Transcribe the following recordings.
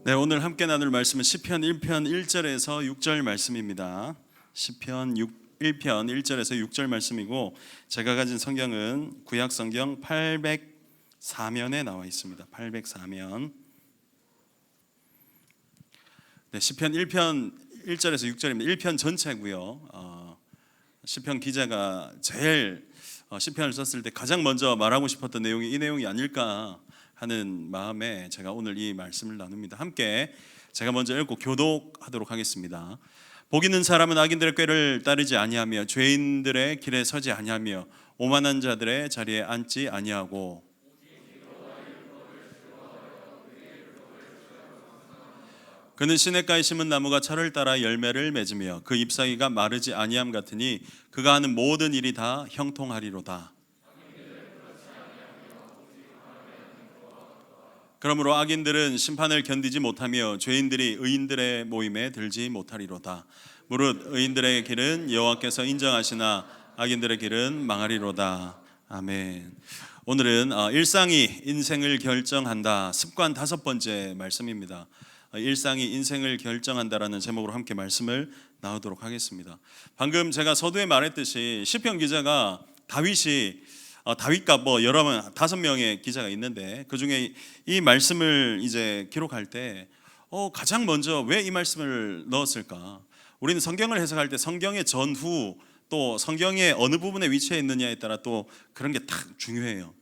네, 오늘 함께 나눌 말씀은 시편 1편 1절에서 6절 말씀입니다. 시편 1편 1절에서 6절 말씀이고, 제가 가진 성경은 구약 성경 804면에 나와 있습니다. 804면. 네, 시편 1편 1절에서 6절입니다. 1편 전체고요. 시편 기자가 제일 시편을 썼을 때 가장 먼저 말하고 싶었던 내용이 이 내용이 아닐까 하는 마음에 제가 오늘 이 말씀을 나눕니다. 함께 제가 먼저 읽고 교독하도록 하겠습니다. 복 있는 사람은 악인들의 꾀를 따르지 아니하며 죄인들의 길에 서지 아니하며 오만한 자들의 자리에 앉지 아니하고 그는 시냇가에 심은 나무가 철을 따라 열매를 맺으며 그 잎사귀가 마르지 아니함 같으니 그가 하는 모든 일이 다 형통하리로다. 그러므로 악인들은 심판을 견디지 못하며 죄인들이 의인들의 모임에 들지 못하리로다. 무릇 의인들의 길은 여호와께서 인정하시나 악인들의 길은 망하리로다. 아멘. 오늘은 일상이 인생을 결정한다. 습관 5번째 말씀입니다. 일상이 인생을 결정한다라는 제목으로 함께 말씀을 나누도록 하겠습니다. 방금 제가 서두에 말했듯이 시편 기자가 다윗과 여러 명 5명의 기자가 있는데 그 중에 이 말씀을 이제 기록할 때 가장 먼저 왜 이 말씀을 넣었을까? 우리는 성경을 해석할 때 성경의 전후 또 성경의 어느 부분에 위치해 있느냐에 따라 또 그런 게 딱 중요해요.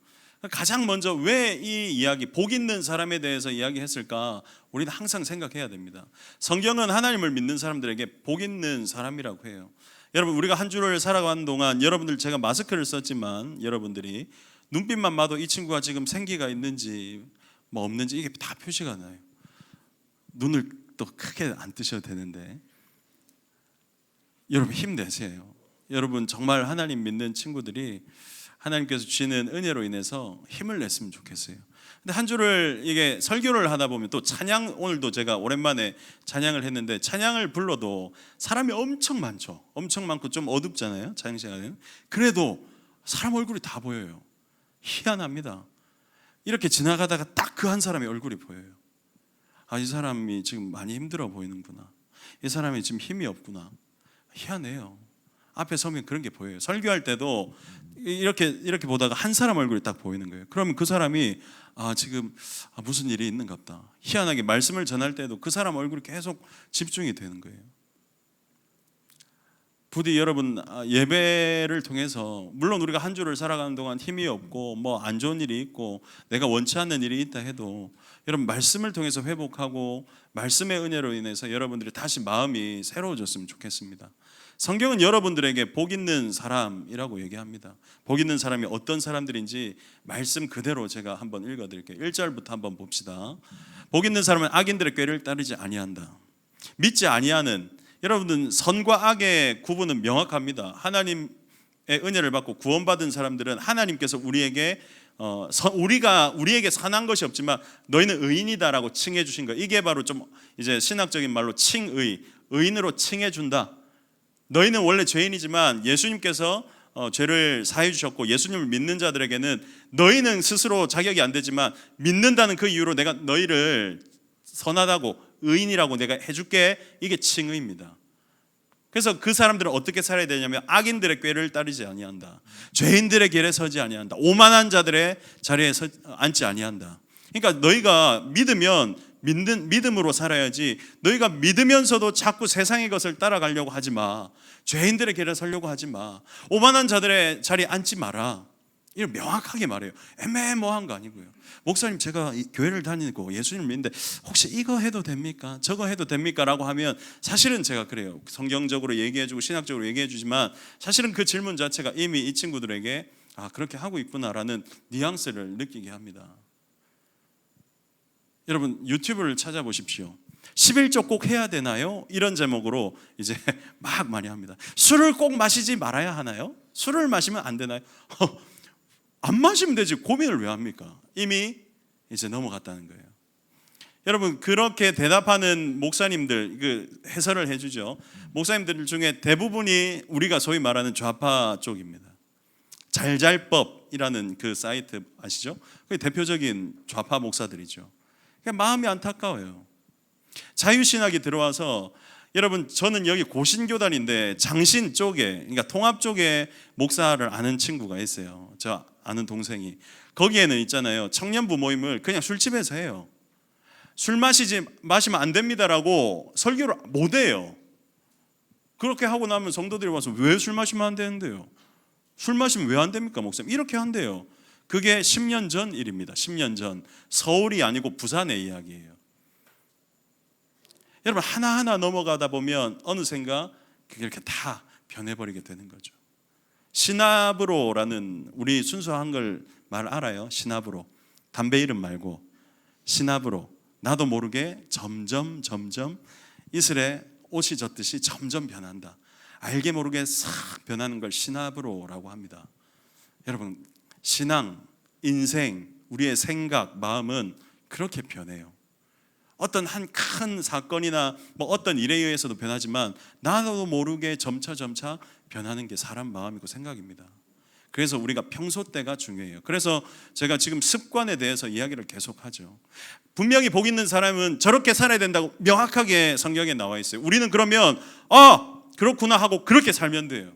가장 먼저 왜 이 이야기, 복 있는 사람에 대해서 이야기했을까? 우리는 항상 생각해야 됩니다. 성경은 하나님을 믿는 사람들에게 복 있는 사람이라고 해요. 여러분, 우리가 한 주를 살아가는 동안 여러분들, 제가 마스크를 썼지만 여러분들이 눈빛만 봐도 이 친구가 지금 생기가 있는지 뭐 없는지 이게 다 표시가 나요. 눈을 또 크게 안 뜨셔도 되는데 여러분 힘내세요. 여러분 정말 하나님 믿는 친구들이 하나님께서 주시는 은혜로 인해서 힘을 냈으면 좋겠어요. 근데 한 주를 이게 설교를 하다 보면 또 찬양, 오늘도 제가 오랜만에 찬양을 했는데 찬양을 불러도 사람이 엄청 많죠. 엄청 많고 좀 어둡잖아요, 찬양 시간에는. 그래도 사람 얼굴이 다 보여요. 희한합니다. 이렇게 지나가다가 딱 그 한 사람의 얼굴이 보여요. 이 사람이 지금 많이 힘들어 보이는구나. 이 사람이 지금 힘이 없구나. 희한해요. 앞에 서면 그런 게 보여요. 설교할 때도 이렇게 보다가 한 사람 얼굴이 딱 보이는 거예요. 그러면 그 사람이 지금 무슨 일이 있는갑다. 희한하게 말씀을 전할 때도 그 사람 얼굴이 계속 집중이 되는 거예요. 부디 여러분 예배를 통해서 물론 우리가 한 주를 살아가는 동안 힘이 없고 뭐 안 좋은 일이 있고 내가 원치 않는 일이 있다 해도 여러분 말씀을 통해서 회복하고 말씀의 은혜로 인해서 여러분들이 다시 마음이 새로워졌으면 좋겠습니다. 성경은 여러분들에게 복 있는 사람이라고 얘기합니다. 복 있는 사람이 어떤 사람들인지 말씀 그대로 제가 한번 읽어드릴게요. 1절부터 한번 봅시다. 복 있는 사람은 악인들의 꾀를 따르지 아니한다. 믿지 아니하는, 여러분은 선과 악의 구분은 명확합니다. 하나님의 은혜를 받고 구원받은 사람들은 하나님께서 우리에게 우리에게 선한 것이 없지만 너희는 의인이다라고 칭해 주신 거. 이게 바로 좀 이제 신학적인 말로 칭의, 의인으로 칭해 준다. 너희는 원래 죄인이지만 예수님께서 죄를 사해 주셨고 예수님을 믿는 자들에게는 너희는 스스로 자격이 안 되지만 믿는다는 그 이유로 내가 너희를 선하다고 의인이라고 내가 해줄게. 이게 칭의입니다. 그래서 그 사람들은 어떻게 살아야 되냐면 악인들의 꾀를 따르지 아니한다. 죄인들의 길에 서지 아니한다. 오만한 자들의 자리에 앉지 아니한다. 그러니까 너희가 믿음으로 살아야지, 너희가 믿으면서도 자꾸 세상의 것을 따라가려고 하지 마. 죄인들의 길에 서려고 하지 마. 오만한 자들의 자리에 앉지 마라. 이걸 명확하게 말해요. 애매모호한 거 아니고요. 목사님, 제가 교회를 다니고 예수님을 믿는데 혹시 이거 해도 됩니까? 저거 해도 됩니까? 라고 하면 사실은 제가 그래요. 성경적으로 얘기해주고 신학적으로 얘기해주지만 사실은 그 질문 자체가 이미 이 친구들에게 그렇게 하고 있구나라는 뉘앙스를 느끼게 합니다. 여러분 유튜브를 찾아보십시오. 11조 꼭 해야 되나요? 이런 제목으로 이제 막 많이 합니다. 술을 꼭 마시지 말아야 하나요? 술을 마시면 안 되나요? 안 마시면 되지 고민을 왜 합니까? 이미 이제 넘어갔다는 거예요. 여러분 그렇게 대답하는 목사님들 그 해설을 해주죠. 목사님들 중에 대부분이 우리가 소위 말하는 좌파 쪽입니다. 잘잘법이라는 그 사이트 아시죠? 그게 대표적인 좌파 목사들이죠. 마음이 안타까워요. 자유신학이 들어와서 여러분 저는 여기 고신교단인데 장신 쪽에 그러니까 통합 쪽에 목사를 아는 친구가 있어요. 저 아는 동생이. 거기에는 있잖아요. 청년부 모임을 그냥 술집에서 해요. 술 마시면 안 됩니다라고 설교를 못 해요. 그렇게 하고 나면 성도들이 와서 왜 술 마시면 안 되는데요? 술 마시면 왜 안 됩니까, 목사님? 이렇게 한대요. 그게 10년 전 일입니다. 10년 전. 서울이 아니고 부산의 이야기예요. 여러분 하나하나 넘어가다 보면 어느샌가 그게 이렇게 다 변해버리게 되는 거죠. 시나브로라는 우리 순수 한글 말 알아요? 시나브로. 담배 이름 말고 시나브로. 나도 모르게 점점 이슬에 옷이 젖듯이 점점 변한다. 알게 모르게 싹 변하는 걸 시나브로라고 합니다. 여러분 신앙, 인생, 우리의 생각, 마음은 그렇게 변해요. 어떤 한 큰 사건이나 뭐 어떤 일에 의해서도 변하지만 나도 모르게 점차 변하는 게 사람 마음이고 생각입니다. 그래서 우리가 평소 때가 중요해요. 그래서 제가 지금 습관에 대해서 이야기를 계속하죠. 분명히 복 있는 사람은 저렇게 살아야 된다고 명확하게 성경에 나와 있어요. 우리는 그러면 그렇구나 하고 그렇게 살면 돼요.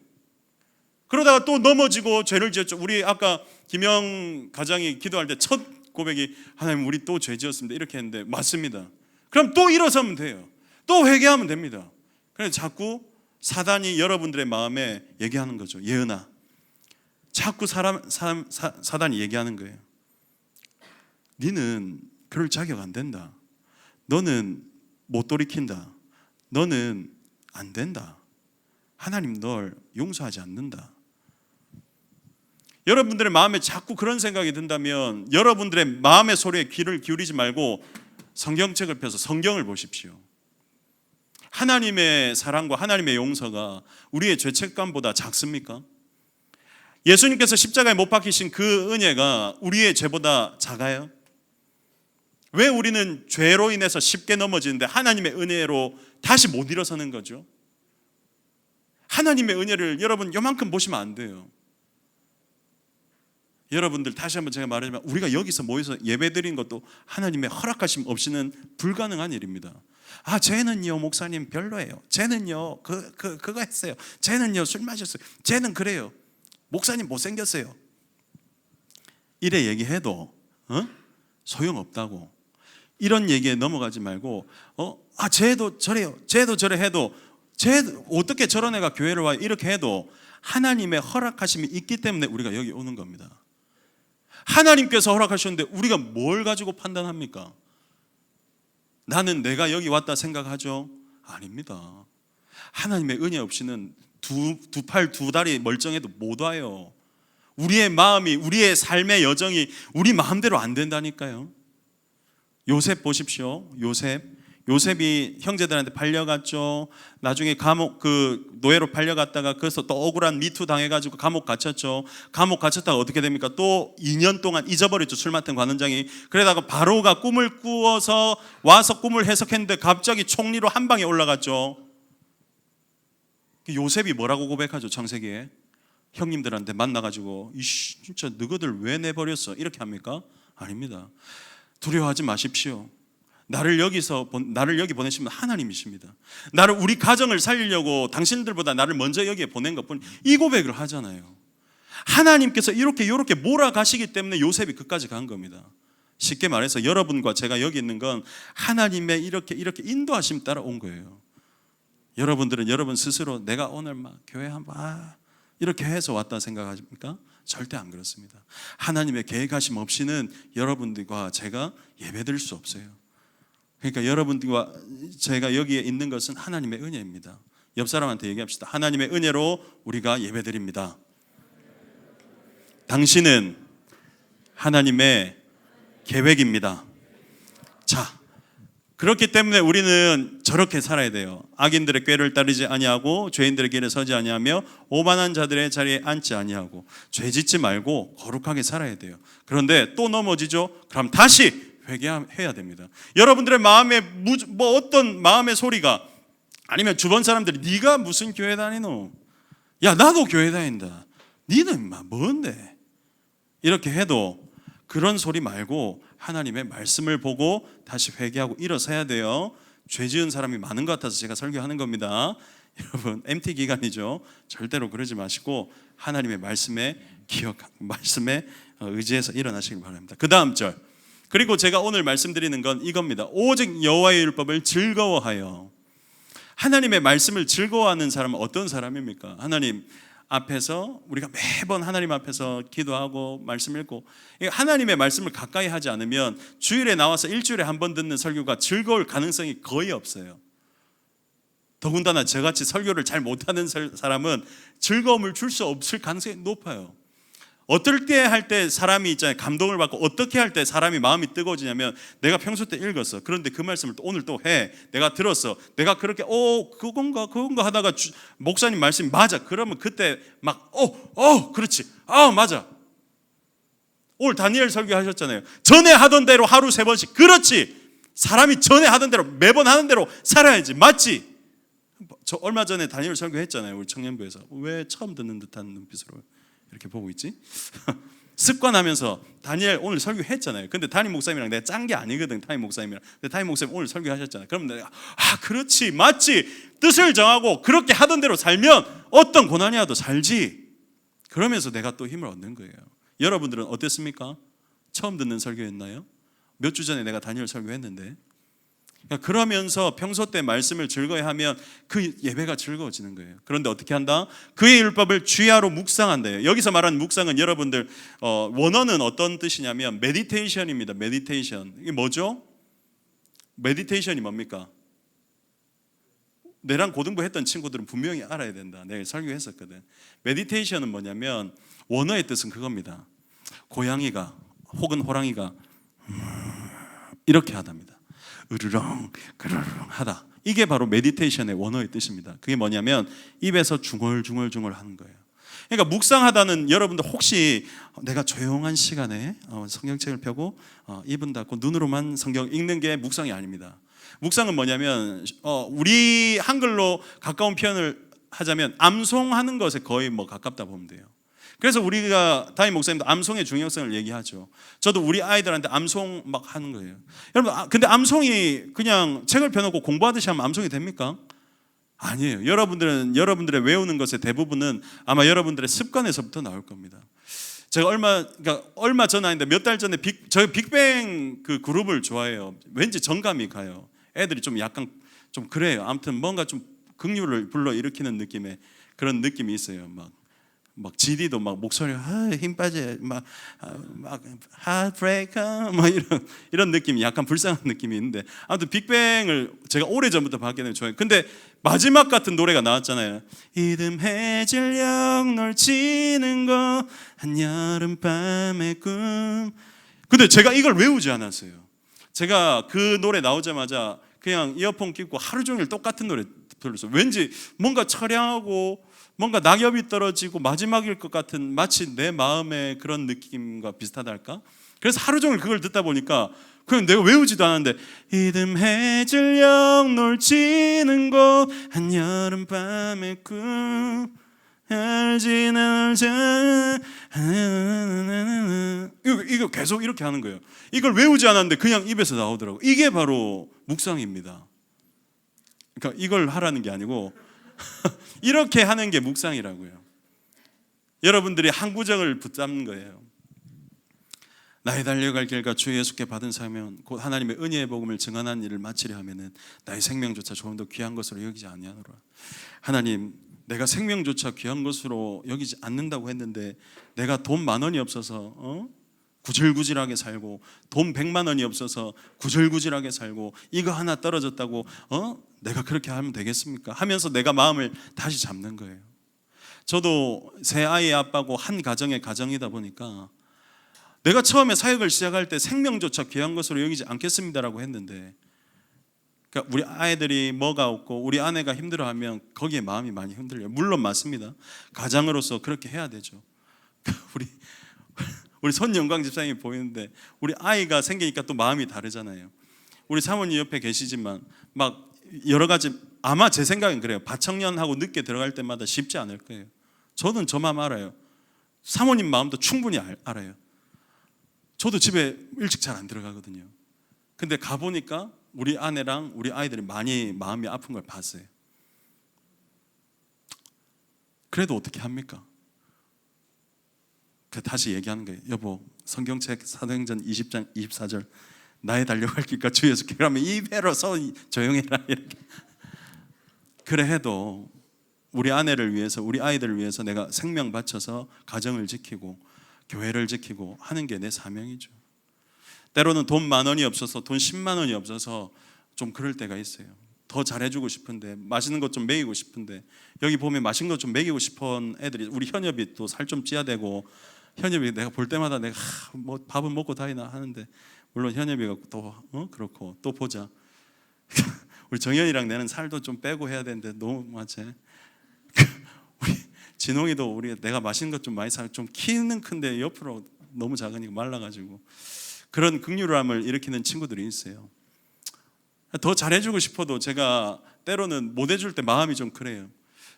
그러다가 또 넘어지고 죄를 지었죠. 우리 아까 김영 가장이 기도할 때 첫 고백이 하나님 우리 또 죄 지었습니다 이렇게 했는데 맞습니다. 그럼 또 일어서면 돼요. 또 회개하면 됩니다. 그래서 자꾸 사단이 여러분들의 마음에 얘기하는 거죠. 예은아, 자꾸 사단이 얘기하는 거예요. 너는 그럴 자격 안 된다. 너는 못 돌이킨다. 너는 안 된다. 하나님 널 용서하지 않는다. 여러분들의 마음에 자꾸 그런 생각이 든다면 여러분들의 마음의 소리에 귀를 기울이지 말고 성경책을 펴서 성경을 보십시오. 하나님의 사랑과 하나님의 용서가 우리의 죄책감보다 작습니까? 예수님께서 십자가에 못 박히신 그 은혜가 우리의 죄보다 작아요? 왜 우리는 죄로 인해서 쉽게 넘어지는데 하나님의 은혜로 다시 못 일어서는 거죠? 하나님의 은혜를 여러분 요만큼 보시면 안 돼요. 여러분들 다시 한번 제가 말하지만 우리가 여기서 모여서 예배드린 것도 하나님의 허락하심 없이는 불가능한 일입니다. 쟤는요 목사님 별로예요. 쟤는요 그거 했어요. 쟤는요 술 마셨어요. 쟤는 그래요. 목사님 못생겼어요. 이래 얘기해도 소용없다고. 이런 얘기에 넘어가지 말고 쟤도 저래요. 쟤도 저래 해도 쟤 어떻게 저런 애가 교회를 와요. 이렇게 해도 하나님의 허락하심이 있기 때문에 우리가 여기 오는 겁니다. 하나님께서 허락하셨는데 우리가 뭘 가지고 판단합니까? 나는 내가 여기 왔다 생각하죠? 아닙니다. 하나님의 은혜 없이는 두 팔 두 다리 멀쩡해도 못 와요. 우리의 마음이 우리의 삶의 여정이 우리 마음대로 안 된다니까요. 요셉 보십시오. 요셉이 형제들한테 팔려갔죠. 나중에 감옥 노예로 팔려갔다가 그래서 또 억울한 미투 당해가지고 감옥 갇혔죠. 감옥 갇혔다가 어떻게 됩니까? 또 2년 동안 잊어버렸죠. 술 맡은 관원장이. 그러다가 바로가 꿈을 꾸어서 와서 꿈을 해석했는데 갑자기 총리로 한 방에 올라갔죠. 요셉이 뭐라고 고백하죠? 창세기에 형님들한테 만나가지고 진짜 너희들 왜 내버렸어? 이렇게 합니까? 아닙니다. 두려워하지 마십시오. 나를 여기 보내시면 하나님이십니다. 나를 우리 가정을 살리려고 당신들보다 나를 먼저 여기에 보낸 것뿐 이 고백을 하잖아요. 하나님께서 이렇게 몰아가시기 때문에 요셉이 끝까지 간 겁니다. 쉽게 말해서 여러분과 제가 여기 있는 건 하나님의 이렇게 인도하심 따라 온 거예요. 여러분들은 여러분 스스로 내가 오늘 막 교회 한번 이렇게 해서 왔다 생각하십니까? 절대 안 그렇습니다. 하나님의 계획하심 없이는 여러분들과 제가 예배드릴 수 없어요. 그러니까 여러분들과 제가 여기에 있는 것은 하나님의 은혜입니다. 옆 사람한테 얘기합시다. 하나님의 은혜로 우리가 예배드립니다. 당신은 하나님의 계획입니다. 자, 그렇기 때문에 우리는 저렇게 살아야 돼요. 악인들의 꾀를 따르지 아니하고 죄인들의 길에 서지 아니하며 오만한 자들의 자리에 앉지 아니하고 죄 짓지 말고 거룩하게 살아야 돼요. 그런데 또 넘어지죠? 그럼 다시 회개해야 됩니다. 여러분들의 마음에 어떤 마음의 소리가 아니면 주변 사람들이 네가 무슨 교회 다니노? 야 나도 교회 다닌다. 니는 뭔데? 이렇게 해도 그런 소리 말고 하나님의 말씀을 보고 다시 회개하고 일어서야 돼요. 죄 지은 사람이 많은 것 같아서 제가 설교하는 겁니다. 여러분 MT 기간이죠. 절대로 그러지 마시고 하나님의 말씀에 말씀에 의지해서 일어나시길 바랍니다. 그 다음 절. 그리고 제가 오늘 말씀드리는 건 이겁니다. 오직 여호와의 율법을 즐거워하여. 하나님의 말씀을 즐거워하는 사람은 어떤 사람입니까? 하나님 앞에서 우리가 매번 하나님 앞에서 기도하고 말씀 읽고 하나님의 말씀을 가까이 하지 않으면 주일에 나와서 일주일에 한 번 듣는 설교가 즐거울 가능성이 거의 없어요. 더군다나 저같이 설교를 잘 못하는 사람은 즐거움을 줄 수 없을 가능성이 높아요. 어떨 때 할 때 사람이 있잖아요. 감동을 받고 어떻게 할 때 사람이 마음이 뜨거워지냐면 내가 평소 때 읽었어. 그런데 그 말씀을 또 오늘 또 해. 내가 들었어. 내가 그렇게 그건가 하다가 목사님 말씀이 맞아. 그러면 그때 막 그렇지. 맞아. 오늘 다니엘 설교하셨잖아요. 전에 하던 대로 하루 3번씩. 그렇지. 사람이 전에 하던 대로 매번 하는 대로 살아야지. 맞지? 저 얼마 전에 다니엘 설교했잖아요. 우리 청년부에서. 왜 처음 듣는 듯한 눈빛으로 이렇게 보고 있지? 습관하면서 다니엘 오늘 설교했잖아요. 근데 담임 목사님이랑 내가 짠 게 아니거든. 담임 목사님이랑. 근데 담임 목사님 오늘 설교하셨잖아요. 그럼 내가 그렇지 맞지 뜻을 정하고 그렇게 하던 대로 살면 어떤 고난이 와도 살지. 그러면서 내가 또 힘을 얻는 거예요. 여러분들은 어땠습니까? 처음 듣는 설교였나요? 몇 주 전에 내가 다니엘 설교했는데 그러면서 평소 때 말씀을 즐거워하면 그 예배가 즐거워지는 거예요. 그런데 어떻게 한다? 그의 율법을 주야로 묵상한대요. 여기서 말하는 묵상은 여러분들 원어는 어떤 뜻이냐면 메디테이션입니다. 메디테이션. 이게 뭐죠? 메디테이션이 뭡니까? 내랑 고등부 했던 친구들은 분명히 알아야 된다. 내가 설교했었거든. 메디테이션은 뭐냐면 원어의 뜻은 그겁니다. 고양이가 혹은 호랑이가 이렇게 하답니다. 으르렁 그르렁 하다. 이게 바로 메디테이션의 원어의 뜻입니다. 그게 뭐냐면 입에서 중얼중얼 하는 거예요. 그러니까 묵상하다는 여러분들 혹시 내가 조용한 시간에 성경책을 펴고 입은 닫고 눈으로만 성경 읽는 게 묵상이 아닙니다. 묵상은 뭐냐면 우리 한글로 가까운 표현을 하자면 암송하는 것에 거의 가깝다 보면 돼요. 그래서 우리가 담임 목사님도 암송의 중요성을 얘기하죠. 저도 우리 아이들한테 암송 막 하는 거예요. 여러분, 근데 암송이 그냥 책을 펴놓고 공부하듯이 하면 암송이 됩니까? 아니에요. 여러분들의 외우는 것의 대부분은 아마 여러분들의 습관에서부터 나올 겁니다. 제가 얼마 전 아닌데 몇 달 전에 저희 빅뱅 그 그룹을 좋아해요. 왠지 정감이 가요. 애들이 좀 약간 좀 그래요. 아무튼 뭔가 좀 긍휼을 불러일으키는 느낌의 그런 느낌이 있어요. 막 GD도 막 목소리 힘 빠져 막 heartbreaker 막 이런 느낌이 약간 불쌍한 느낌이 있는데 아무튼 빅뱅을 제가 오래전부터 봤기 때문에 좋아해요. 근데 마지막 같은 노래가 나왔잖아요. 이듬해질 널 치는 거 한여름밤의 꿈. 근데 제가 이걸 외우지 않았어요. 제가 그 노래 나오자마자 그냥 이어폰 끼고 하루 종일 똑같은 노래 들었어요. 왠지 뭔가 처량하고 뭔가 낙엽이 떨어지고 마지막일 것 같은 마치 내 마음의 그런 느낌과 비슷하달까? 그래서 하루 종일 그걸 듣다 보니까 그냥 내가 외우지도 않았는데 이듬해질 널 치는 곳 한여름밤의 꿈 알지는 이거 계속 이렇게 하는 거예요. 이걸 외우지 않았는데 그냥 입에서 나오더라고요. 이게 바로 묵상입니다. 그러니까 이걸 하라는 게 아니고 이렇게 하는 게 묵상이라고요. 여러분들이 한 구절을 붙잡는 거예요. 나의 달려갈 길과 주 예수께 받은 사명 곧 하나님의 은혜의 복음을 증언하는 일을 마치려 하면은 나의 생명조차 조금 더 귀한 것으로 여기지 아니하노라. 하나님, 내가 생명조차 귀한 것으로 여기지 않는다고 했는데 내가 돈 10,000원이 없어서 구질구질하게 살고 돈 100만 원이 없어서 구질구질하게 살고 이거 하나 떨어졌다고 내가 그렇게 하면 되겠습니까? 하면서 내가 마음을 다시 잡는 거예요. 저도 세 아이의 아빠고 한 가정의 가정이다 보니까 내가 처음에 사역을 시작할 때 생명조차 귀한 것으로 여기지 않겠습니다라고 했는데 그러니까 우리 아이들이 뭐가 없고 우리 아내가 힘들어하면 거기에 마음이 많이 흔들려요. 물론 맞습니다. 가장으로서 그렇게 해야 되죠. 우리 손영광 집사님이 보이는데 우리 아이가 생기니까 또 마음이 다르잖아요. 우리 사모님 옆에 계시지만 막 여러 가지 아마 제 생각은 그래요. 바청년하고 늦게 들어갈 때마다 쉽지 않을 거예요. 저는 저 마음 알아요. 사모님 마음도 충분히 알아요. 저도 집에 일찍 잘 안 들어가거든요. 근데 가보니까 우리 아내랑 우리 아이들이 많이 마음이 아픈 걸 봤어요. 그래도 어떻게 합니까? 다시 얘기하는 거예요. 여보, 성경책 사도행전 20장 24절 나의 달려갈 길과 주 예수 그러면 입에로 서 조용해라 이렇게. 그래 해도 우리 아내를 위해서 우리 아이들을 위해서 내가 생명 바쳐서 가정을 지키고 교회를 지키고 하는 게 내 사명이죠. 때로는 돈 10,000원이 없어서 돈 10만 원이 없어서 좀 그럴 때가 있어요. 더 잘해주고 싶은데 맛있는 것 좀 먹이고 싶은데 여기 보면 맛있는 것 좀 먹이고 싶은 애들이 우리 현엽이 또 살 좀 찌야 되고 현엽이 내가 볼 때마다 내가 뭐 밥은 먹고 다니나 하는데 물론 현엽이가 또 그렇고 또 보자. 우리 정현이랑 내는 살도 좀 빼고 해야 되는데 너무 많지. 우리 진홍이도 우리 내가 맛있는 것 좀 많이 사 좀 키는 큰데 옆으로 너무 작으니까 말라가지고 그런 극률함을 일으키는 친구들이 있어요. 더 잘해주고 싶어도 제가 때로는 못 해줄 때 마음이 좀 그래요.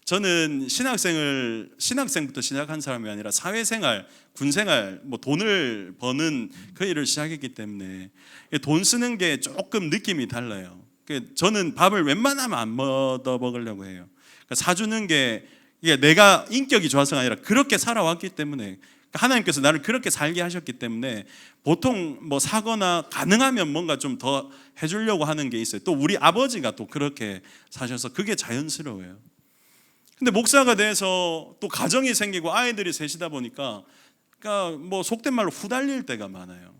저는 신학생부터 시작한 사람이 아니라 사회생활, 군생활, 뭐 돈을 버는 그 일을 시작했기 때문에 돈 쓰는 게 조금 느낌이 달라요. 저는 밥을 웬만하면 안 얻어 먹으려고 해요. 사주는 게 이게 내가 인격이 좋아서가 아니라 그렇게 살아왔기 때문에 하나님께서 나를 그렇게 살게 하셨기 때문에 보통 뭐 사거나 가능하면 뭔가 좀 더 해주려고 하는 게 있어요. 또 우리 아버지가 또 그렇게 사셔서 그게 자연스러워요. 근데 목사가 돼서 또 가정이 생기고 아이들이 셋이다 보니까 그러니까 뭐 속된 말로 후달릴 때가 많아요.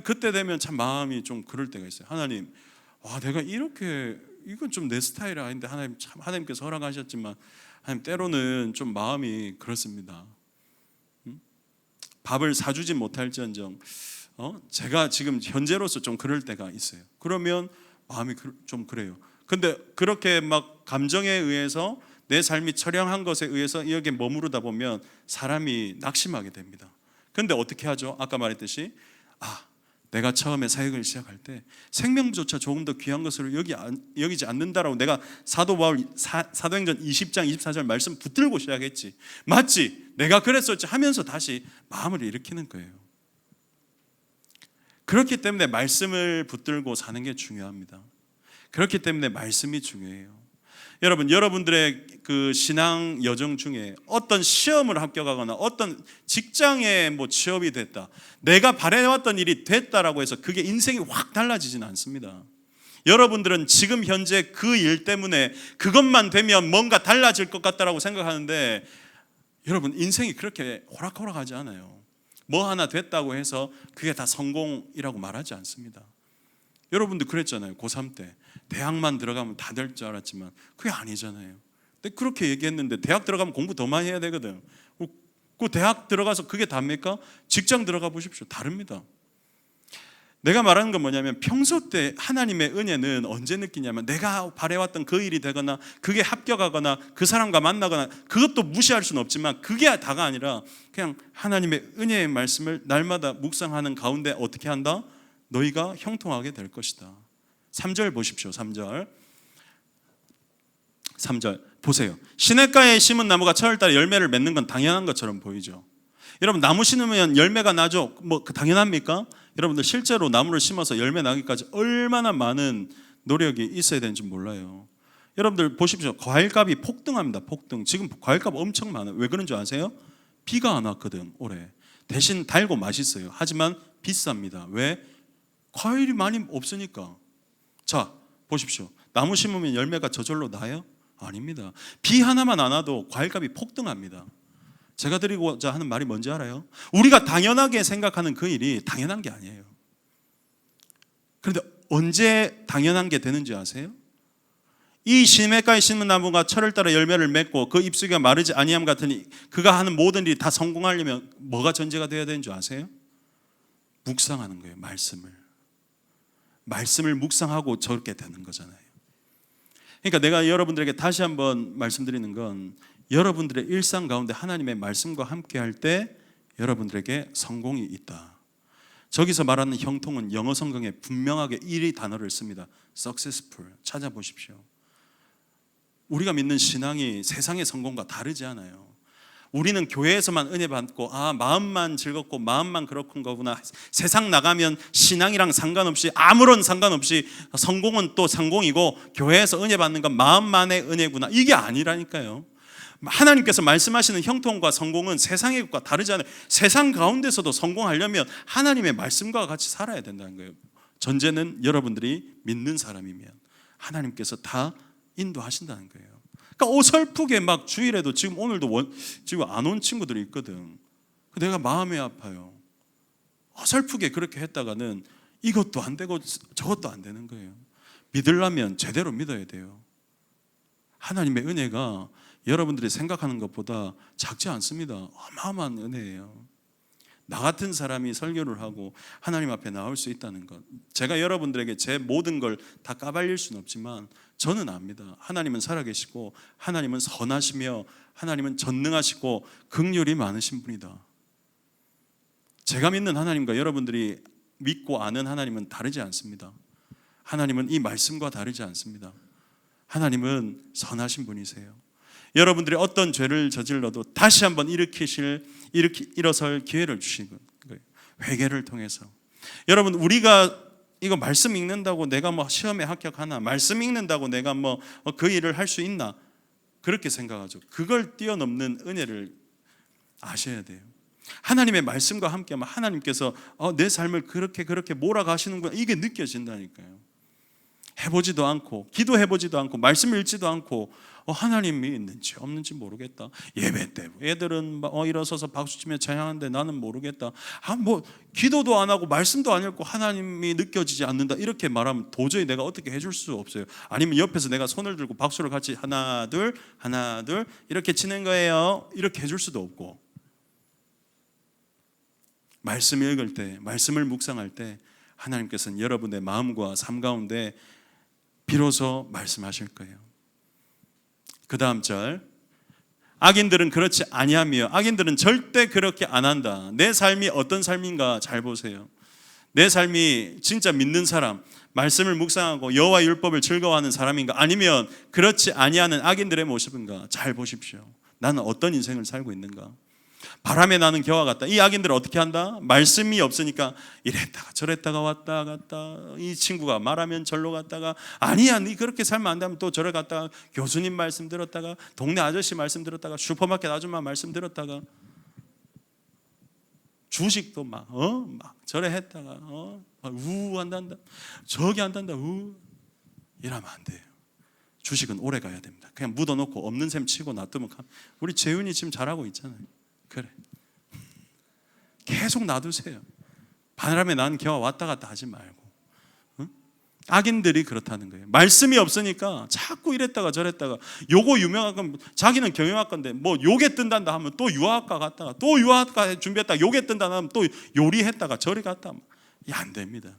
그때 되면 참 마음이 좀 그럴 때가 있어요. 하나님, 내가 이렇게 이건 좀 내 스타일이 아닌데 하나님 참 하나님께서 허락하셨지만 하나님 때로는 좀 마음이 그렇습니다. 밥을 사주지 못할지언정 제가 지금 현재로서 좀 그럴 때가 있어요. 그러면 마음이 좀 그래요. 근데 그렇게 막 감정에 의해서 내 삶이 처량한 것에 의해서 여기에 머무르다 보면 사람이 낙심하게 됩니다. 근데 어떻게 하죠? 아까 말했듯이 내가 처음에 사역을 시작할 때 생명조차 조금 더 귀한 것으로 여기지 않는다라고 내가 사도 바울 사도행전 20장 24절 말씀 붙들고 시작했지. 맞지? 내가 그랬었지 하면서 다시 마음을 일으키는 거예요. 그렇기 때문에 말씀을 붙들고 사는 게 중요합니다. 그렇기 때문에 말씀이 중요해요. 여러분들의 그 신앙 여정 중에 어떤 시험을 합격하거나 어떤 직장에 뭐 취업이 됐다, 내가 바래왔던 일이 됐다라고 해서 그게 인생이 확 달라지진 않습니다. 여러분들은 지금 현재 그 일 때문에 그것만 되면 뭔가 달라질 것 같다라고 생각하는데 여러분 인생이 그렇게 호락호락하지 않아요. 뭐 하나 됐다고 해서 그게 다 성공이라고 말하지 않습니다. 여러분도 그랬잖아요. 고3 때 대학만 들어가면 다 될 줄 알았지만 그게 아니잖아요. 근데 그렇게 얘기했는데 대학 들어가면 공부 더 많이 해야 되거든. 그 대학 들어가서 그게 답니까? 직장 들어가 보십시오. 다릅니다. 내가 말하는 건 뭐냐면 평소 때 하나님의 은혜는 언제 느끼냐면 내가 바래왔던 그 일이 되거나 그게 합격하거나 그 사람과 만나거나 그것도 무시할 수는 없지만 그게 다가 아니라 그냥 하나님의 은혜의 말씀을 날마다 묵상하는 가운데 어떻게 한다? 너희가 형통하게 될 것이다. 3절 보십시오. 3절 보세요. 시냇가에 심은 나무가 철달에 열매를 맺는 건 당연한 것처럼 보이죠. 여러분 나무 심으면 열매가 나죠. 뭐 당연합니까? 여러분들 실제로 나무를 심어서 열매 나기까지 얼마나 많은 노력이 있어야 되는지 몰라요. 여러분들 보십시오. 과일값이 폭등합니다. 폭등. 지금 과일값 엄청 많아요. 왜 그런 줄 아세요? 비가 안 왔거든 올해. 대신 달고 맛있어요. 하지만 비쌉니다. 왜? 과일이 많이 없으니까. 자 보십시오. 나무 심으면 열매가 저절로 나요? 아닙니다. 비 하나만 안 와도 과일값이 폭등합니다. 제가 드리고자 하는 말이 뭔지 알아요? 우리가 당연하게 생각하는 그 일이 당연한 게 아니에요. 그런데 언제 당연한 게 되는지 아세요? 이 시냇가에 심은 나무가 철을 따라 열매를 맺고 그 잎수가 마르지 아니함 같으니 그가 하는 모든 일이 다 성공하려면 뭐가 전제가 되어야 되는 줄 아세요? 묵상하는 거예요. 말씀을 묵상하고 저렇게 되는 거잖아요. 그러니까 내가 여러분들에게 다시 한번 말씀드리는 건 여러분들의 일상 가운데 하나님의 말씀과 함께 할 때 여러분들에게 성공이 있다. 저기서 말하는 형통은 영어 성경에 분명하게 이 단어를 씁니다. successful. 찾아보십시오. 우리가 믿는 신앙이 세상의 성공과 다르지 않아요. 우리는 교회에서만 은혜 받고 마음만 즐겁고 마음만 그렇군 거구나. 세상 나가면 신앙이랑 상관없이 아무런 상관없이 성공은 또 성공이고 교회에서 은혜 받는 건 마음만의 은혜구나. 이게 아니라니까요. 하나님께서 말씀하시는 형통과 성공은 세상의 것과 다르잖아요. 세상 가운데서도 성공하려면 하나님의 말씀과 같이 살아야 된다는 거예요. 전제는 여러분들이 믿는 사람이면 하나님께서 다 인도하신다는 거예요. 그러니까 어설프게 막 주일에도 지금 오늘도 지금 안 온 친구들이 있거든. 내가 마음이 아파요. 어설프게 그렇게 했다가는 이것도 안 되고 저것도 안 되는 거예요. 믿으려면 제대로 믿어야 돼요. 하나님의 은혜가 여러분들이 생각하는 것보다 작지 않습니다. 어마어마한 은혜예요. 나 같은 사람이 설교를 하고 하나님 앞에 나올 수 있다는 것, 제가 여러분들에게 제 모든 걸 다 까발릴 수는 없지만 저는 압니다. 하나님은 살아계시고 하나님은 선하시며 하나님은 전능하시고 긍휼이 많으신 분이다. 제가 믿는 하나님과 여러분들이 믿고 아는 하나님은 다르지 않습니다. 하나님은 이 말씀과 다르지 않습니다. 하나님은 선하신 분이세요. 여러분들이 어떤 죄를 저질러도 다시 한번 일어설 기회를 주신 거예요. 회개를 통해서. 여러분, 우리가 이거 말씀 읽는다고 내가 뭐 시험에 합격하나, 말씀 읽는다고 내가 뭐 그 일을 할 수 있나, 그렇게 생각하죠. 그걸 뛰어넘는 은혜를 아셔야 돼요. 하나님의 말씀과 함께하면 하나님께서 내 삶을 그렇게 몰아가시는구나, 이게 느껴진다니까요. 해보지도 않고 기도해보지도 않고 말씀 읽지도 않고 하나님이 있는지 없는지 모르겠다. 예배 때 애들은 일어서서 박수치며 찬양하는데 나는 모르겠다. 뭐 기도도 안 하고 말씀도 안 읽고 하나님이 느껴지지 않는다, 이렇게 말하면 도저히 내가 어떻게 해줄 수 없어요. 아니면 옆에서 내가 손을 들고 박수를 같이 하나 둘 이렇게 치는 거예요, 이렇게 해줄 수도 없고. 말씀 읽을 때, 말씀을 묵상할 때 하나님께서는 여러분의 마음과 삶 가운데 비로소 말씀하실 거예요. 그 다음 절, 악인들은 그렇지 아니하며, 악인들은 절대 그렇게 안 한다. 내 삶이 어떤 삶인가 잘 보세요. 내 삶이 진짜 믿는 사람, 말씀을 묵상하고 여호와 율법을 즐거워하는 사람인가, 아니면 그렇지 아니하는 악인들의 모습인가 잘 보십시오. 나는 어떤 인생을 살고 있는가. 바람에 나는 겨와 같다. 이 악인들은 어떻게 한다? 말씀이 없으니까 이랬다가 저랬다가 왔다 갔다. 이 친구가 말하면 절로 갔다가, 아니야 니 그렇게 살면 안 되면 또 저래 갔다가, 교수님 말씀 들었다가, 동네 아저씨 말씀 들었다가, 슈퍼마켓 아줌마 말씀 들었다가, 주식도 막 저래 했다가 한단다, 저기 한단다, 이러면 안 돼요. 주식은 오래 가야 됩니다. 그냥 묻어놓고 없는 셈 치고 놔두면, 우리 재윤이 지금 잘하고 있잖아요. 그래, 계속 놔두세요. 바람에 난 겨와 왔다 갔다 하지 말고. 악인들이 그렇다는 거예요. 말씀이 없으니까 자꾸 이랬다가 저랬다가, 요거 유명한 자기는 경영학과인데 뭐 요게 뜬단다 하면 또 유아학과 갔다가, 또 유아학과 준비했다가 요게 뜬다 하면 또 요리했다가 저리 갔다. 안 됩니다.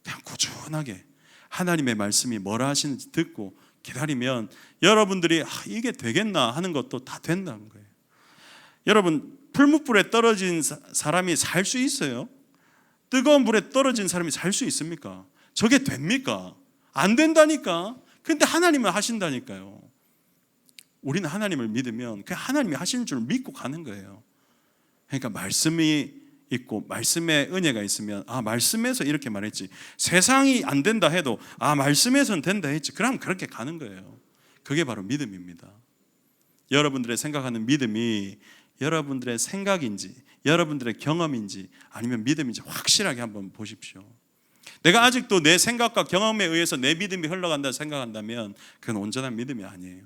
그냥 꾸준하게 하나님의 말씀이 뭐라 하시는지 듣고 기다리면 여러분들이 이게 되겠나 하는 것도 다 된다는 거예요. 여러분, 풀무불에 떨어진 사람이 살 수 있어요? 뜨거운 불에 떨어진 사람이 살 수 있습니까? 저게 됩니까? 안 된다니까. 근데 하나님은 하신다니까요. 우리는 하나님을 믿으면 그냥 하나님이 하시는 줄 믿고 가는 거예요. 그러니까 말씀이 있고 말씀에 은혜가 있으면, 말씀에서 이렇게 말했지, 세상이 안 된다 해도 말씀에서는 된다 했지, 그럼 그렇게 가는 거예요. 그게 바로 믿음입니다. 여러분들의 생각하는 믿음이 여러분들의 생각인지 여러분들의 경험인지 아니면 믿음인지 확실하게 한번 보십시오. 내가 아직도 내 생각과 경험에 의해서 내 믿음이 흘러간다 생각한다면 그건 온전한 믿음이 아니에요.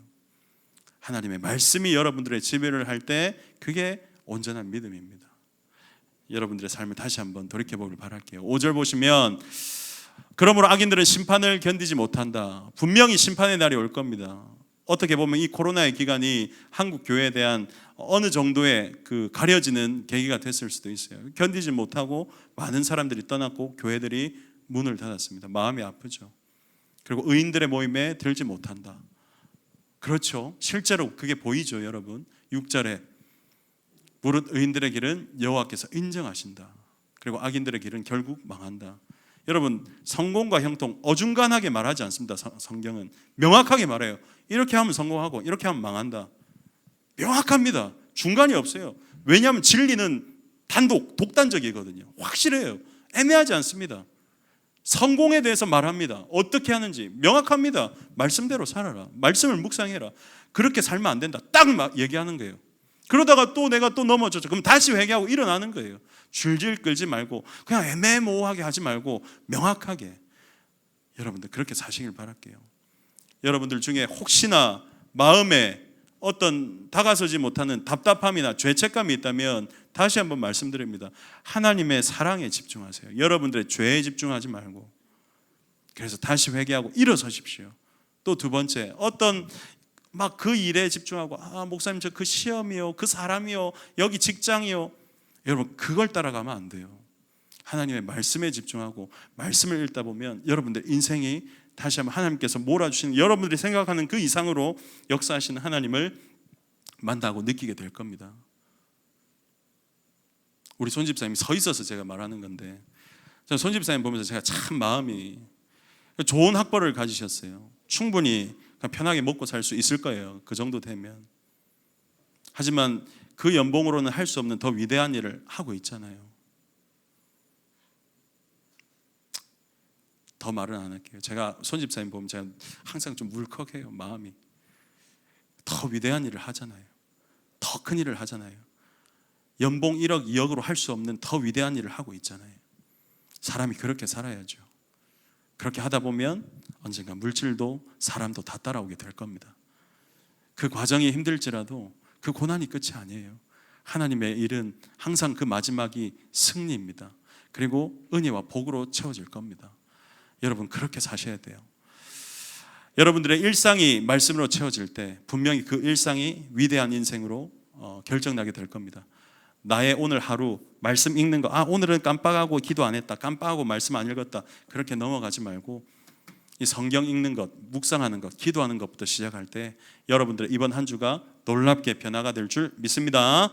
하나님의 말씀이 여러분들의 지배를 할 때 그게 온전한 믿음입니다. 여러분들의 삶을 다시 한번 돌이켜보길 바랄게요. 5절 보시면, 그러므로 악인들은 심판을 견디지 못한다. 분명히 심판의 날이 올 겁니다. 어떻게 보면 이 코로나의 기간이 한국 교회에 대한 어느 정도의 가려지는 계기가 됐을 수도 있어요. 견디지 못하고 많은 사람들이 떠났고 교회들이 문을 닫았습니다. 마음이 아프죠. 그리고 의인들의 모임에 들지 못한다. 그렇죠. 실제로 그게 보이죠, 여러분. 6절에 무릇 의인들의 길은 여호와께서 인정하신다. 그리고 악인들의 길은 결국 망한다. 여러분, 성공과 형통 어중간하게 말하지 않습니다. 성경은 명확하게 말해요. 이렇게 하면 성공하고 이렇게 하면 망한다. 명확합니다. 중간이 없어요. 왜냐하면 진리는 독단적이거든요. 확실해요. 애매하지 않습니다. 성공에 대해서 말합니다. 어떻게 하는지 명확합니다. 말씀대로 살아라. 말씀을 묵상해라. 그렇게 살면 안 된다. 딱 얘기하는 거예요. 그러다가 또 내가 또 넘어졌죠. 그럼 다시 회개하고 일어나는 거예요. 줄질 끌지 말고 그냥 애매모호하게 하지 말고 명확하게. 여러분들 그렇게 사시길 바랄게요. 여러분들 중에 혹시나 마음에 어떤 다가서지 못하는 답답함이나 죄책감이 있다면 다시 한번 말씀드립니다. 하나님의 사랑에 집중하세요. 여러분들의 죄에 집중하지 말고. 그래서 다시 회개하고 일어서십시오. 또 두 번째, 어떤 막 그 일에 집중하고 목사님 저 그 시험이요, 그 사람이요, 여기 직장이요. 여러분 그걸 따라가면 안 돼요. 하나님의 말씀에 집중하고 말씀을 읽다 보면 여러분들 인생이 다시 한번 하나님께서 몰아주시는, 여러분들이 생각하는 그 이상으로 역사하시는 하나님을 만나고 느끼게 될 겁니다. 우리 손 집사님이 서 있어서 제가 말하는 건데, 저는 손 집사님 보면서 제가 참 마음이, 좋은 학벌을 가지셨어요. 충분히 편하게 먹고 살 수 있을 거예요. 그 정도 되면. 하지만 그 연봉으로는 할 수 없는 더 위대한 일을 하고 있잖아요. 더 말은 안 할게요. 제가 손 집사님 보면 제가 항상 좀 울컥해요. 마음이. 더 위대한 일을 하잖아요. 더 큰 일을 하잖아요. 연봉 1억 2억으로 할 수 없는 더 위대한 일을 하고 있잖아요. 사람이 그렇게 살아야죠. 그렇게 하다 보면 언젠가 물질도 사람도 다 따라오게 될 겁니다. 그 과정이 힘들지라도 그 고난이 끝이 아니에요. 하나님의 일은 항상 그 마지막이 승리입니다. 그리고 은혜와 복으로 채워질 겁니다. 여러분 그렇게 사셔야 돼요. 여러분들의 일상이 말씀으로 채워질 때 분명히 그 일상이 위대한 인생으로 결정나게 될 겁니다. 나의 오늘 하루 말씀 읽는 거, 오늘은 깜빡하고 기도 안 했다, 깜빡하고 말씀 안 읽었다, 그렇게 넘어가지 말고 이 성경 읽는 것, 묵상하는 것, 기도하는 것부터 시작할 때 여러분들의 이번 한 주가 놀랍게 변화가 될 줄 믿습니다.